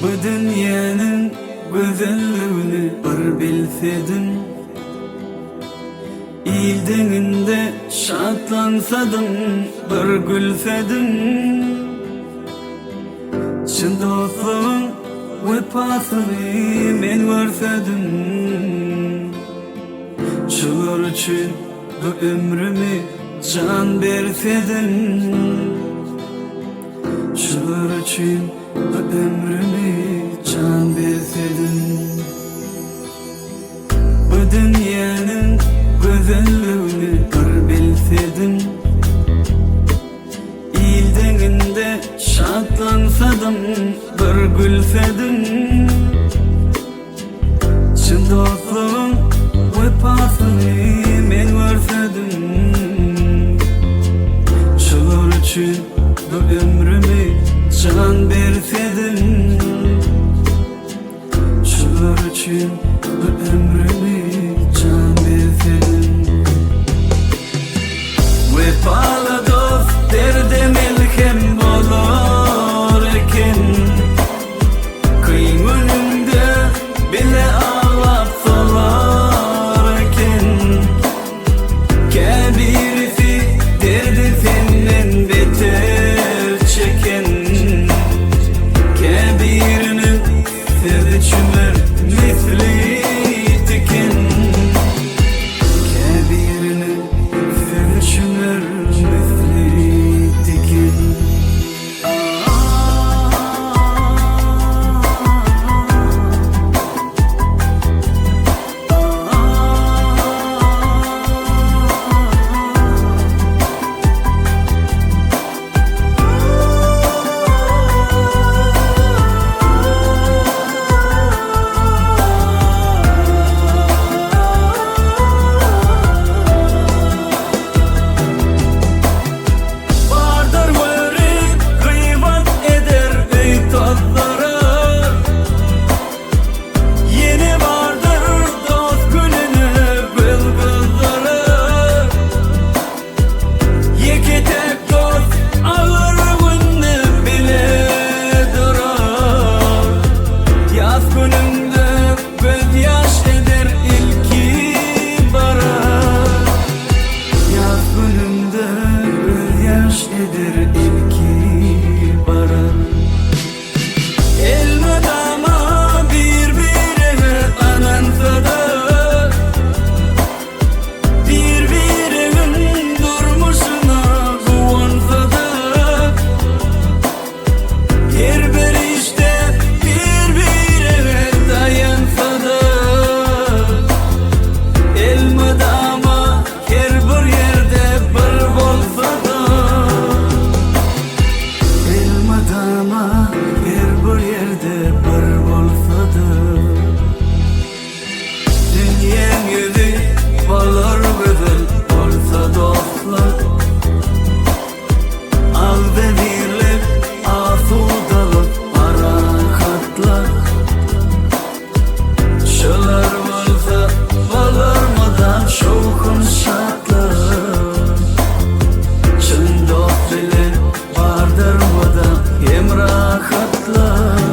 Bu dünyanın güzelliğini bir bilseydin, İyildiğinde şatlansadın, bir gülsedin. Çın dostluğun vefasını men versedin. Şular için bu ömrümü can versedin. Şular için bu ömrümü can versedin. Bu dünyanın güzelliğini bir bilsedin, İyildiğinde şatlansadın, bir gülsedin. Çın dostluğun vefasını men versedin. Şular için bu ömrümü can versedin. Şular için bu ömrümü can versedin. Vefalı dost derde melhem olur eken, kıyım önünde bile ağlap solar eken. Kebirisi derdi senden beter çeken, kebirinin sevdi çümer misli tiken. Kebirinin sevdi çümer misli tiken. Hem rahatlar